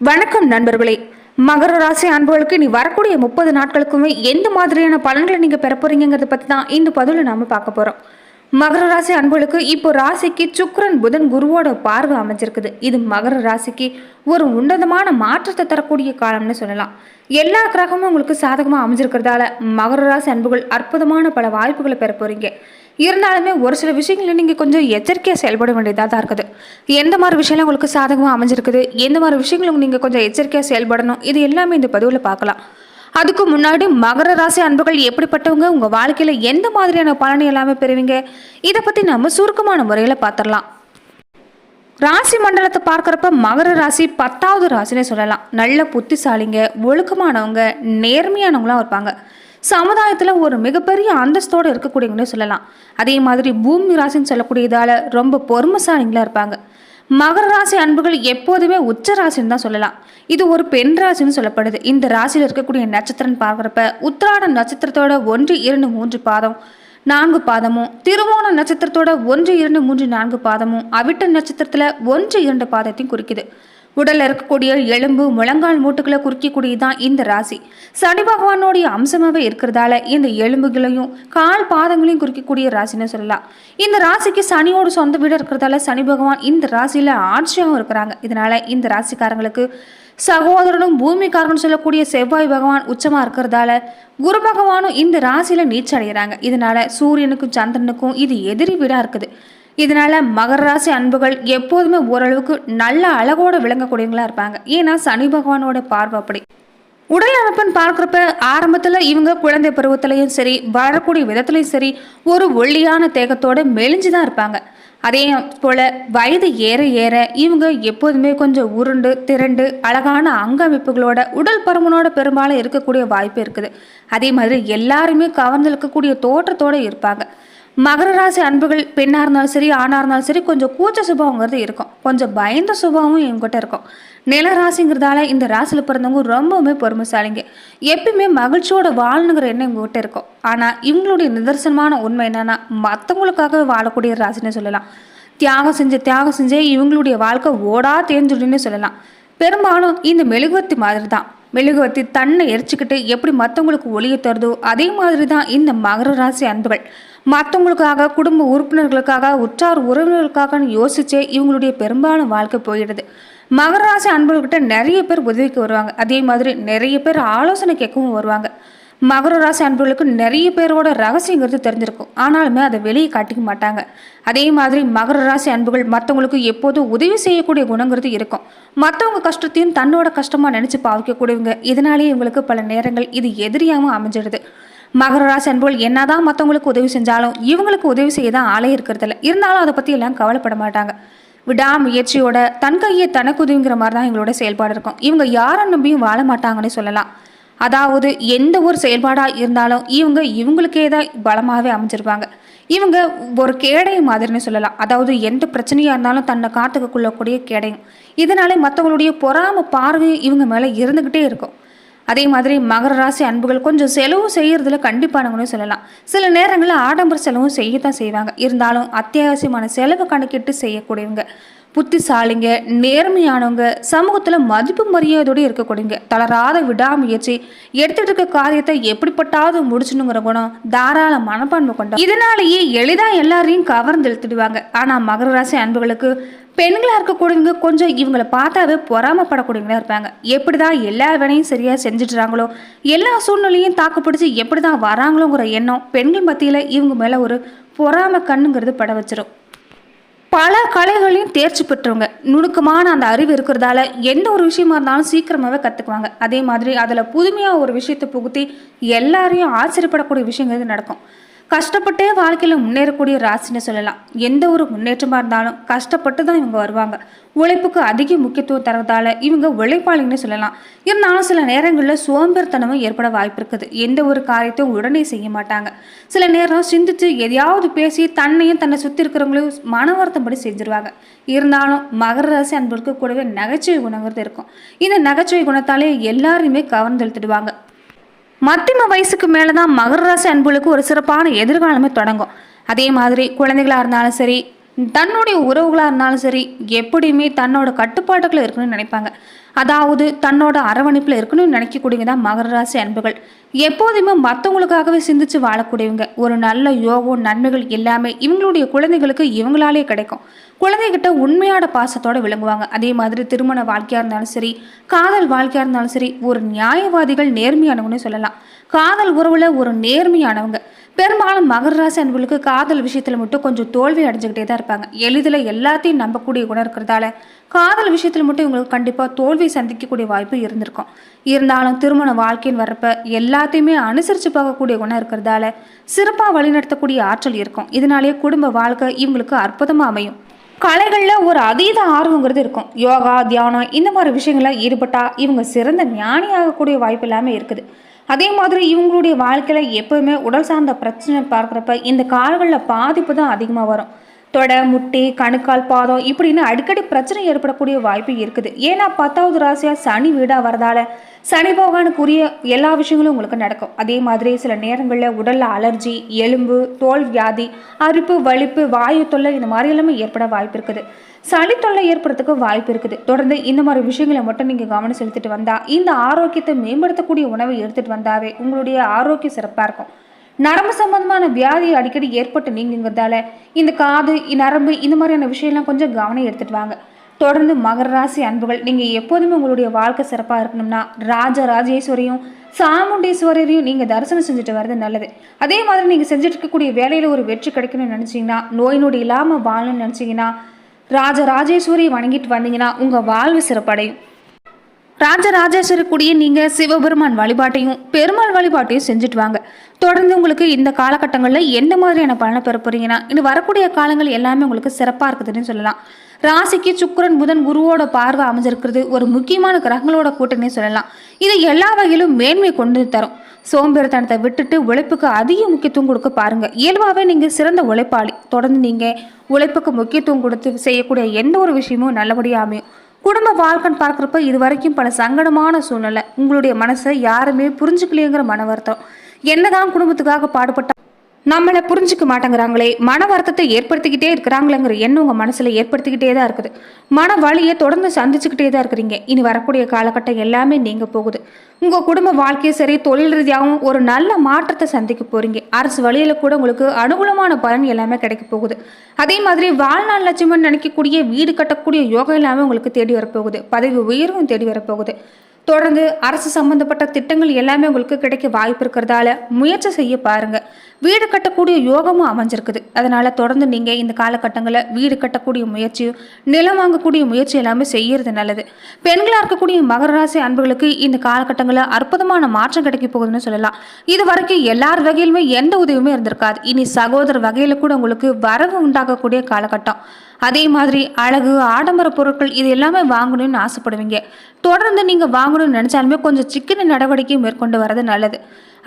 வணக்கம் நண்பர்களே. மகர ராசி அன்பர்களுக்கு நீ வரக்கூடிய 30 நாட்களுக்குமே எந்த மாதிரியான பலன்களை நீங்க பெற போறீங்கிறத பத்தி தான் இந்த பதிவில் நாம பார்க்க போறோம். மகர ராசி அன்பர்களுக்கு இப்போ ராசிக்கு சுக்கிரன் புதன் குருவோட பார்வை அமைஞ்சிருக்குது. இது மகர ராசிக்கு ஒரு உன்னதமான மாற்றத்தை தரக்கூடிய காலம்னு சொல்லலாம். எல்லா கிரகமும் உங்களுக்கு சாதகமா அமைஞ்சிருக்கிறதால மகர ராசி அன்புகள் அற்புதமான பல வாய்ப்புகளை பெற போறீங்க. இருந்தாலுமே ஒரு சில விஷயங்களை நீங்கள் கொஞ்சம் எச்சரிக்கையாக செயல்பட வேண்டியதாக தான் இருக்குது. எந்த மாதிரி விஷயம்லாம் உங்களுக்கு சாதகமாக அமைஞ்சிருக்குது, எந்த மாதிரி விஷயங்களும் நீங்கள் கொஞ்சம் எச்சரிக்கையாக செயல்படணும், இது எல்லாமே இந்த பதிவில் பார்க்கலாம். அதுக்கு முன்னாடி மகர ராசி அன்புகள் எப்படிப்பட்டவங்க, உங்கள் வாழ்க்கையில் எந்த மாதிரியான பலனை எல்லாமே பெறுவீங்க, இதை பற்றி நம்ம சுருக்கமான முறையில் பார்த்துடலாம். ராசி மண்டலத்தை பார்க்குறப்ப மகர ராசி 10வது ராசினே சொல்லலாம். நல்ல புத்திசாலிங்க, ஒழுக்கமானவங்க, நேர்மையானவங்களாம் இருப்பாங்க. சமுதாயத்தில் ஒரு மிகப்பெரிய அந்தஸ்தோடு இருக்கக்கூடியவங்கன்னே சொல்லலாம். அதே மாதிரி பூமி ராசின்னு சொல்லக்கூடியதால் ரொம்ப பொறுமைசாலிங்களாக இருப்பாங்க. மகர ராசி அன்புகள் எப்போதுமே உச்ச ராசின்னு தான் சொல்லலாம். இது ஒரு பெண் ராசின்னு சொல்லப்படுது. இந்த ராசியில் இருக்கக்கூடிய நட்சத்திரம் பார்க்குறப்ப உத்திராட நட்சத்திரத்தோட 1, 2, 3 பாதம் 4 பாதமும், திருவோண நட்சத்திரத்தோட 1, 2, 3, 4 பாதமும், அவிட்ட நட்சத்திரத்தில் 1, 2 பாதத்தையும் குறிக்குது. உடலில் இருக்கக்கூடிய எலும்பு முழங்கால் மூட்டுகளை குறிக்கக்கூடியதான் இந்த ராசி. சனி பகவானுடைய அம்சமாகவே இருக்கிறதால இந்த எலும்புகளையும் கால் பாதங்களையும் குறிக்கக்கூடிய ராசின்னு சொல்லலாம். இந்த ராசிக்கு சனியோட சொந்த வீடு இருக்கிறதால சனி பகவான் இந்த ராசியில் ஆட்சியாகவும் இருக்கிறாங்க. இதனால இந்த ராசிக்காரங்களுக்கு சகோதரனும் பூமிக்காரன் சொல்லக்கூடிய செவ்வாய் பகவான் உச்சமாக இருக்கிறதால குரு பகவானும் இந்த ராசியில் நீச்சடைகிறாங்க. இதனால சூரியனுக்கும் சந்திரனுக்கும் இது எதிரி வீடாக இருக்குது. இதனால மகர ராசி அன்புகள் எப்போதுமே ஓரளவுக்கு நல்ல அழகோட விளங்கக்கூடியவங்களா இருப்பாங்க. ஏன்னா சனி பகவானோட பார்வை அப்படி. உடல் அமைப்புன்னு பார்க்குறப்ப ஆரம்பத்தில் இவங்க குழந்தை பருவத்திலையும் சரி, வளரக்கூடிய விதத்துலையும் சரி, ஒரு ஒல்லியான தேகத்தோட மெலிஞ்சுதான் இருப்பாங்க. அதே போல் வயது ஏற ஏற இவங்க எப்போதுமே கொஞ்சம் உருண்டு திரண்டு அழகான அங்க அமைப்புகளோட உடல் பருமனோட பெரும்பாலும் இருக்கக்கூடிய வாய்ப்பு இருக்குது. அதே மாதிரி எல்லாருமே கவர்ந்து இருக்கக்கூடிய தோற்றத்தோடு இருப்பாங்க. மகர ராசி அன்புகள் பெண்ணாக இருந்தாலும் சரி, ஆணாக இருந்தாலும் சரி, கொஞ்சம் கூச்ச சுபாவங்கிறது இருக்கும். கொஞ்சம் பயந்த சுபாவமும் இவங்ககிட்ட இருக்கும். நில ராசிங்கிறதால இந்த ராசியில் பிறந்தவங்க ரொம்பவுமே பொறுமைசாலிங்க. எப்பயுமே மகிழ்ச்சியோட வாழணுங்கிற எண்ணம் இவங்ககிட்ட இருக்கும். ஆனால் இவங்களுடைய நிதர்சனமான உண்மை என்னன்னா, மற்றவங்களுக்காக வாழக்கூடிய ராசின்னு சொல்லலாம். தியாகம் செஞ்சே இவங்களுடைய வாழ்க்கை ஓடா தேர்ந்துடுன்னு சொல்லலாம். பெரும்பாலும் இந்த மெழுகுவர்த்தி மாதிரி தான். மெழுகுவர்த்தி தன்னை எரிச்சுக்கிட்டு எப்படி மற்றவங்களுக்கு ஒளியை தருதோ அதே மாதிரி தான் இந்த மகர ராசி அன்புகள். மற்றவங்களுக்காக, குடும்ப உறுப்பினர்களுக்காக, உற்றார் உறவினர்களுக்காக யோசிச்சே இவங்களுடைய பெரும்பாலும் வாழ்க்கை போயிடுது. மகர ராசி அன்புகிட்ட நிறைய பேர் உதவிக்கு வருவாங்க. அதே மாதிரி நிறைய பேர் ஆலோசனை கேட்கவும் வருவாங்க. மகர ராசி அன்புகளுக்கு நிறைய பேரோட ரகசியங்கிறது தெரிஞ்சிருக்கும். ஆனாலுமே அதை வெளியே காட்டிக்க மாட்டாங்க. அதே மாதிரி மகர ராசி அன்புகள் மற்றவங்களுக்கு எப்போதும் உதவி செய்யக்கூடிய குணங்கிறது இருக்கும். மற்றவங்க கஷ்டத்தையும் தன்னோட கஷ்டமாக நினச்சி பாவிக்கக்கூடியவங்க. இதனாலேயே இவங்களுக்கு பல நேரங்கள் இது எதிரியாகவும் அமைஞ்சிடுது. மகர ராசி அன்புகள் என்னதான் மற்றவங்களுக்கு உதவி செஞ்சாலும் இவங்களுக்கு உதவி செய்ய தான் ஆளே இருக்கிறதில்ல. இருந்தாலும் அதை பற்றி எல்லாம் கவலைப்பட மாட்டாங்க. விடாமுயற்சியோட தன் கையை தனக்கு உதவிங்கிற மாதிரி தான் எங்களோட செயல்பாடு இருக்கும். இவங்க யாரை நம்பியும் வாழ மாட்டாங்கன்னு சொல்லலாம். அதாவது எந்த ஒரு செயல்பாடாக இருந்தாலும் இவங்களுக்கே தான் பலமாகவே அமைஞ்சிருப்பாங்க. இவங்க ஒரு கேடயம் மாதிரின்னு சொல்லலாம். அதாவது எந்த பிரச்சனையாக இருந்தாலும் தன்னை காத்துக்க கொள்ளக்கூடிய கேடயம். இதனாலே மற்றவங்களுடைய பொறாம பார்வையும் இவங்க மேலே இருந்துக்கிட்டே இருக்கும். அதே மாதிரி மகர ராசி அன்புகள் கொஞ்சம் செலவு செய்யறதுல கண்டிப்பானவங்கன்னு சொல்லலாம். சில நேரங்களில் ஆடம்பர செலவும் செய்யத்தான் செய்வாங்க. இருந்தாலும் அத்தியாவசியமான செலவு கணக்கிட்டு செய்யக்கூடியவங்க. புத்திசாலிங்க, நேர்மையானவங்க, சமூகத்தில் மதிப்பு மரியாதையோடு இருக்கக்கூடியவங்க. தளராத விடாமுயற்சி, எடுத்துட்டு இருக்க காரியத்தை எப்படிப்பட்டாவது முடிச்சணுங்கிற குணம், தாராள மனப்பான்மை கொண்ட. இதனாலேயே எளிதாக எல்லாரையும் கவர்ந்து இழுத்துடுவாங்க. ஆனால் மகர ராசி அன்புகளுக்கு பெண்களாக இருக்கக்கூடியவங்க கொஞ்சம் இவங்களை பார்த்தாவே பொறாமப்படக்கூடியவங்களா இருப்பாங்க. எப்படி தான் எல்லா வேலையும் சரியாக செஞ்சுட்டுறாங்களோ, எல்லா சூழ்நிலையும் தாக்குப்பிடிச்சு எப்படி தான் வராங்களோங்கிற எண்ணம் பெண்கள் மத்தியில் இவங்க மேலே ஒரு பொறாம கண்ணுங்கிறது பட வச்சிடும். பல கலைகளையும் தேர்ச்சி பெற்றவங்க. நுணுக்கமான அந்த அறிவு இருக்கிறதால எந்த ஒரு விஷயமா இருந்தாலும் சீக்கிரமாகவே கற்றுக்குவாங்க. அதே மாதிரி அதில் புதுமையாக ஒரு விஷயத்தை புகுத்தி எல்லாரையும் ஆச்சரியப்படக்கூடிய விஷயங்கிறது நடக்கும். கஷ்டப்பட்டே வாழ்க்கையில் முன்னேறக்கூடிய ராசின்னு சொல்லலாம். எந்த ஒரு முன்னேற்றமாக இருந்தாலும் கஷ்டப்பட்டு தான் இவங்க வருவாங்க. உழைப்புக்கு அதிக முக்கியத்துவம் தரதால இவங்க உழைப்பாளின்னு சொல்லலாம். இருந்தாலும் சில நேரங்களில் சோம்பேறித்தனமும் ஏற்பட வாய்ப்பு இருக்குது. எந்த ஒரு காரியத்தையும் உடனே செய்ய மாட்டாங்க. சில நேரம் சிந்திச்சு எதையாவது பேசி தன்னையும் தன்னை சுற்றி இருக்கிறவங்களையும் மன வருத்தப்படி செஞ்சிருவாங்க. இருந்தாலும் மகர ராசி அன்புக்கு கூடவே நகைச்சுவை குணங்கிறது இருக்கும். இந்த நகைச்சுவை குணத்தாலே எல்லாரையுமே கவர்ந்தெழுத்துடுவாங்க. மத்தியம வயசுக்கு மேலே தான் மகர ராசி அன்புகளுக்கு ஒரு சிறப்பான எதிர்காலமே தொடங்கும். அதே மாதிரி குழந்தைகளாக இருந்தாலும் சரி, தன்னுடைய உறவுகளாக இருந்தாலும் சரி எப்படியுமே தன்னோட கட்டுப்பாட்டுக்குள்ள இருக்கணும்னு நினைப்பாங்க. அதாவது தன்னோட அரவணைப்பில் இருக்கணும்னு நினைக்கக்கூடியவங்க தான் மகர ராசி அன்புகள். எப்போதுமே மற்றவங்களுக்காகவே சிந்திச்சு வாழக்கூடியவங்க. ஒரு நல்ல யோகம் நன்மைகள் எல்லாமே இவங்களுடைய குழந்தைகளுக்கு இவங்களாலே கிடைக்கும். குழந்தைகிட்ட உண்மையான பாசத்தோட விளங்குவாங்க. அதே மாதிரி திருமண வாழ்க்கையாக இருந்தாலும் சரி காதல் வாழ்க்கையாக இருந்தாலும் சரி ஒரு நியாயவாதிகள் நேர்மையானவங்கன்னு சொல்லலாம். காதல் உறவுல ஒரு நேர்மையானவங்க. பெரும்பாலும் மகர ராசி அன்புகளுக்கு காதல் விஷயத்துல மட்டும் கொஞ்சம் தோல்வி அடைஞ்சுக்கிட்டே தான் இருப்பாங்க. எளிதில் எல்லாத்தையும் நம்பக்கூடிய குணம் இருக்கிறதால காதல் விஷயத்துல மட்டும் இவங்களுக்கு கண்டிப்பா தோல்வி சந்திக்கக்கூடிய வாய்ப்பு இருந்திருக்கும். இருந்தாலும் திருமண வாழ்க்கைன்னு வர்றப்ப எல்லாத்தையுமே அனுசரித்து பார்க்கக்கூடிய குணம் இருக்கிறதால சிறப்பாக வழிநடத்தக்கூடிய ஆற்றல் இருக்கும். இதனாலேயே குடும்ப வாழ்க்கை இவங்களுக்கு அற்புதமாக அமையும். கலைகளில் ஒரு அதீத ஆர்வங்கிறது இருக்கும். யோகா தியானம் இந்த மாதிரி விஷயங்கள்லாம் ஈடுபட்டா இவங்க சிறந்த ஞானி ஆகக்கூடிய வாய்ப்பு எல்லாமே இருக்குது. அதே மாதிரி இவங்களுடைய வாழ்க்கையில் எப்போவுமே உடல் சார்ந்த பிரச்சனை பார்க்குறப்ப இந்த கால்களில் பாதிப்பு தான் அதிகமாக வரும். தொடை முட்டி கணுக்கால் பாதம் இப்படின்னு அடிக்கடி பிரச்சனை ஏற்படக்கூடிய வாய்ப்பு இருக்குது. ஏன்னா 10வது ராசியாக சனி வீடாக வரதால சனி பகவானுக்குரிய எல்லா விஷயங்களும் உங்களுக்கு நடக்கும். அதே மாதிரி சில நேரங்களில் உடலில் அலர்ஜி எலும்பு தோல் வியாதி அரிப்பு வலிப்பு வாயு தொல்லை இந்த மாதிரி எல்லாமே ஏற்பட வாய்ப்பு இருக்குது. சளி தொல்லை ஏற்படுறதுக்கு வாய்ப்பு இருக்குது. தொடர்ந்து இந்த மாதிரி விஷயங்களை மட்டும் நீங்கள் கவனம் செலுத்திட்டு வந்தால் இந்த ஆரோக்கியத்தை மேம்படுத்தக்கூடிய உணவை எடுத்துகிட்டு வந்தாவே உங்களுடைய ஆரோக்கியம் சிறப்பாக இருக்கும். நரம்பு சம்பந்தமான வியாதி அடிக்கடி ஏற்பட்டு நீங்கிறதால இந்த காது நரம்பு இந்த மாதிரியான விஷயம்லாம் கொஞ்சம் கவனம் எடுத்துட்டு வாங்க. தொடர்ந்து மகர ராசி அன்புகள் நீங்கள் எப்போதுமே உங்களுடைய வாழ்க்கை சிறப்பாக இருக்கணும்னா ராஜராஜேஸ்வரியும் சாமுண்டீஸ்வரரையும் நீங்கள் தரிசனம் செஞ்சுட்டு வர்றது நல்லது. அதே மாதிரி நீங்கள் செஞ்சுட்டு இருக்கக்கூடிய வேலையில் ஒரு வெற்றி கிடைக்கணும்னு நினச்சிங்கன்னா நோய் நொடி இல்லாமல் வாழணும்னு நினச்சிங்கன்னா ராஜராஜேஸ்வரியை வணங்கிட்டு வந்தீங்கன்னா உங்கள் வாழ்வு சிறப்படையும். ராஜராஜேஸ்வரி கூடிய நீங்கள் சிவபெருமான் வழிபாட்டையும் பெருமாள் வழிபாட்டையும் செஞ்சுட்டு வாங்க. தொடர்ந்து உங்களுக்கு இந்த காலகட்டங்களில் எந்த மாதிரியான பலனை பெற போறீங்கன்னா இன்னும் வரக்கூடிய காலங்கள் எல்லாமே உங்களுக்கு சிறப்பாக இருக்குதுன்னு சொல்லலாம். ராசிக்கு சுக்கிரன் புதன் குருவோட பார்வை அமைஞ்சிருக்கிறது ஒரு முக்கியமான கிரகங்களோட கூட்டணி சொல்லலாம். இது எல்லா வகையிலும் மேன்மை கொண்டு தரும். சோம்பேறித்தனத்தை விட்டுட்டு உழைப்புக்கு அதிக முக்கியத்துவம் கொடுக்க பாருங்க. இயல்பாகவே நீங்கள் சிறந்த உழைப்பாளி. தொடர்ந்து நீங்கள் உழைப்புக்கு முக்கியத்துவம் கொடுத்து செய்யக்கூடிய எந்த ஒரு விஷயமும் நல்லபடியாக அமையும். குடும்ப வாழ்க்கைன்னு பார்க்குறப்ப இது வரைக்கும் பல சங்கடமான சூழ்நிலை. உங்களுடைய மனசை யாருமே புரிஞ்சுக்கலையேங்கிற மன வருத்தம். என்னதான் குடும்பத்துக்காக பாடுபட்டா நம்மளை புரிஞ்சுக்க மாட்டேங்கிறாங்களே மன வருத்தத்தை ஏற்படுத்திக்கிட்டே இருக்கிறாங்களேங்கிற எண்ணம் உங்கள் மனசில் ஏற்படுத்திக்கிட்டே தான் இருக்குது. மன வலியை தொடர்ந்து சந்திச்சுக்கிட்டே தான் இருக்கிறீங்க. இனி வரக்கூடிய காலகட்டம் எல்லாமே நீங்கள் போகுது. உங்கள் குடும்ப வாழ்க்கையும் சரி தொழில் ரீதியாகவும் ஒரு நல்ல மாற்றத்தை சந்திக்க போகிறீங்க. அரசு வழியில் கூட உங்களுக்கு அனுகூலமான பலன் எல்லாமே கிடைக்க போகுது. அதே மாதிரி வாழ்நாள் லட்சியம்னு நினைக்கக்கூடிய வீடு கட்டக்கூடிய யோகம் எல்லாமே உங்களுக்கு தேடி வரப்போகுது. பதவி உயர்வும் தேடி வரப்போகுது. தொடர்ந்து அரசு சம்பந்தப்பட்ட திட்டங்கள் எல்லாமே உங்களுக்கு கிடைக்க வாய்ப்பு இருக்கிறதால முயற்சி செய்ய பாருங்க. வீடு கட்டக்கூடிய யோகமும் அமைஞ்சிருக்குது. அதனால தொடர்ந்து நீங்க இந்த காலகட்டங்களில் வீடு கட்டக்கூடிய முயற்சியும் நிலம் வாங்கக்கூடிய முயற்சி எல்லாமே செய்யறது நல்லது. பெண்களாக இருக்கக்கூடிய மகர ராசி அன்புகளுக்கு இந்த காலகட்டங்களில் அற்புதமான மாற்றம் கிடைக்க போகுதுன்னு சொல்லலாம். இது வரைக்கும் எல்லார் வகையிலுமே எந்த உதவியுமே இருந்திருக்காது. இனி சகோதர வகையில கூட உங்களுக்கு வரவு உண்டாகக்கூடிய காலகட்டம். அதே மாதிரி அழகு ஆடம்பர பொருட்கள் இது எல்லாமே வாங்கணும்னு ஆசைப்படுவீங்க. தொடர்ந்து நீங்கள் வாங்கணும்னு நினச்சாலுமே கொஞ்சம் சிக்கன நடவடிக்கை மேற்கொண்டு வர்றது நல்லது.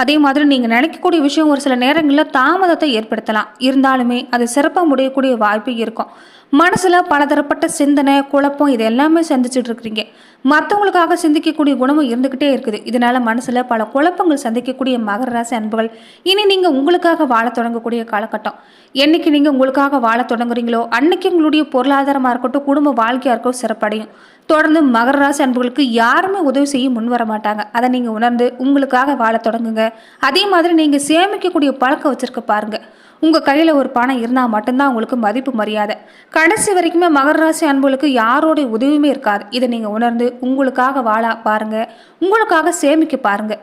அதே மாதிரி நீங்கள் நினைக்கக்கூடிய விஷயம் ஒரு சில நேரங்களில் தாமதத்தை ஏற்படுத்தலாம். இருந்தாலுமே அது சிறப்பாக முடியக்கூடிய வாய்ப்பு இருக்கும். மனசில் பலதரப்பட்ட சிந்தனை குழப்பம் இது எல்லாமே சந்திச்சுட்டு இருக்கிறீங்க. மற்றவங்களுக்காக சிந்திக்கக்கூடிய குணமும் இருந்துக்கிட்டே இருக்குது. இதனால மனசில் பல குழப்பங்கள் சந்திக்கக்கூடிய மகர ராசி அன்புகள் இனி நீங்கள் உங்களுக்காக வாழ தொடங்கக்கூடிய காலகட்டம். என்னைக்கு நீங்கள் உங்களுக்காக வாழ தொடங்குறீங்களோ அன்னைக்கு உங்களுடைய பொருளாதாரமாக இருக்கட்டும் குடும்ப வாழ்க்கையாக இருக்கட்டும் சிறப்படையும். தொடர்ந்து மகர ராசி அன்புகளுக்கு யாருமே உதவி செய்ய முன் வர மாட்டாங்க. அதை நீங்கள் உணர்ந்து உங்களுக்காக வாழ தொடங்குங்க. அதே மாதிரி நீங்கள் சேமிக்கக்கூடிய பழக்கம் வச்சிருக்க பாருங்க. உங்கள் கையில் ஒரு பணம் இருந்தால் மட்டும்தான் உங்களுக்கு மதிப்பு மரியாதை. கடைசி வரைக்குமே மகர ராசி அன்புகளுக்கு யாரோடைய உதவியுமே இருக்காது. இதை நீங்கள் உணர்ந்து உங்களுக்காக வாழ பாருங்க. உங்களுக்காக சேமிக்க பாருங்க.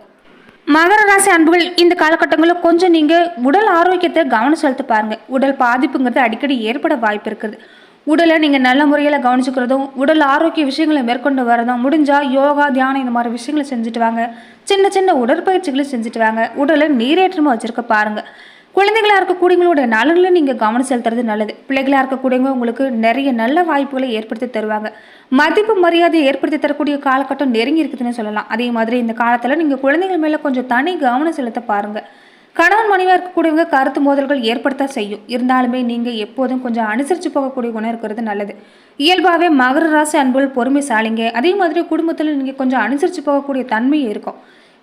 மகர ராசி அன்புகள் இந்த காலகட்டங்களில் கொஞ்சம் நீங்கள் உடல் ஆரோக்கியத்தை கவனம் செலுத்த பாருங்க. உடல் பாதிப்புங்கிறது அடிக்கடி ஏற்பட வாய்ப்பு இருக்குது. உடலை நீங்கள் நல்ல முறையில் கவனிச்சுக்கிறதும் உடல் ஆரோக்கிய விஷயங்களை மேற்கொண்டு வரதும் முடிஞ்சால் யோகா தியானம் இந்த மாதிரி விஷயங்களை செஞ்சுட்டு வாங்க. சின்ன சின்ன உடற்பயிற்சிகளை செஞ்சுட்டு வாங்க. உடலை நீரேற்றமாக வச்சுருக்க பாருங்கள். குழந்தைகளாக இருக்கக்கூடியவங்களோட நலன்களை நீங்கள் கவனம் செலுத்துறது நல்லது. பிள்ளைகளாக இருக்கக்கூடியவங்க உங்களுக்கு நிறைய நல்ல வாய்ப்புகளை ஏற்படுத்தி தருவாங்க. மதிப்பு மரியாதையை ஏற்படுத்தி தரக்கூடிய காலகட்டம் நெருங்கி இருக்குதுன்னு சொல்லலாம். அதே மாதிரி இந்த காலத்தில் நீங்கள் குழந்தைகள் மேலே கொஞ்சம் தனி கவனம் செலுத்த பாருங்கள். கணவன் மனைவியாக இருக்கக்கூடியவங்க கருத்து மோதல்கள் ஏற்படுத்த செய்யும். இருந்தாலுமே நீங்கள் எப்போதும் கொஞ்சம் அனுசரித்து போகக்கூடிய குணம் இருக்கிறது நல்லது. இயல்பாகவே மகர ராசி அன்புகள் பொறுமைசாலிங்க. அதே மாதிரி குடும்பத்தில் நீங்கள் கொஞ்சம் அனுசரித்து போகக்கூடிய தன்மை இருக்கும்.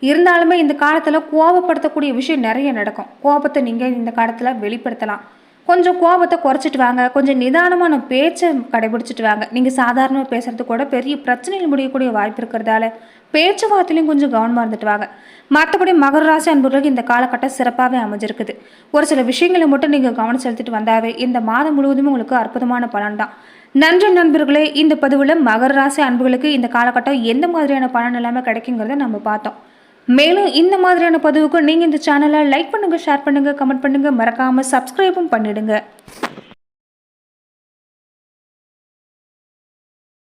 இருந்தாலுமே இந்த காலத்தில் கோபப்படுத்தக்கூடிய விஷயம் நிறைய நடக்கும். கோபத்தை நீங்கள் இந்த காலத்தில் வெளிப்படுத்தலாம். கொஞ்சம் கோபத்தை குறைச்சிட்டு வாங்க, கொஞ்சம் நிதானமான பேச்சை கடைபிடிச்சிட்டு வாங்க. நீங்கள் சாதாரணமாக பேசுறது கூட பெரிய பிரச்சனையில் முடியக்கூடிய வாய்ப்பு இருக்கிறதால பேச்சுவார்த்தையிலையும் கொஞ்சம் கவனமாக இருந்துட்டு வாங்க. மற்றபடி மகர ராசி அன்பர்களுக்கு இந்த காலகட்டம் சிறப்பாகவே அமைஞ்சிருக்குது. ஒரு சில விஷயங்களை மட்டும் நீங்கள் கவனம் செலுத்திட்டு வந்தாவே இந்த மாதம் முழுவதும் உங்களுக்கு அற்புதமான பலன் தான். நன்றி நண்பர்களே. இந்த பதிவில் மகர ராசி அன்புகளுக்கு இந்த காலகட்டம் எந்த மாதிரியான பலன் எல்லாமே கிடைக்குங்கிறத நம்ம பார்த்தோம். மேலும் இந்த மாதிரியான பதிவுக்கு நீங்கள் இந்த சேனலை லைக் பண்ணுங்கள், ஷேர் பண்ணுங்கள், கமெண்ட் பண்ணுங்கள், மறக்காமல் சப்ஸ்கிரைபும் பண்ணிடுங்க.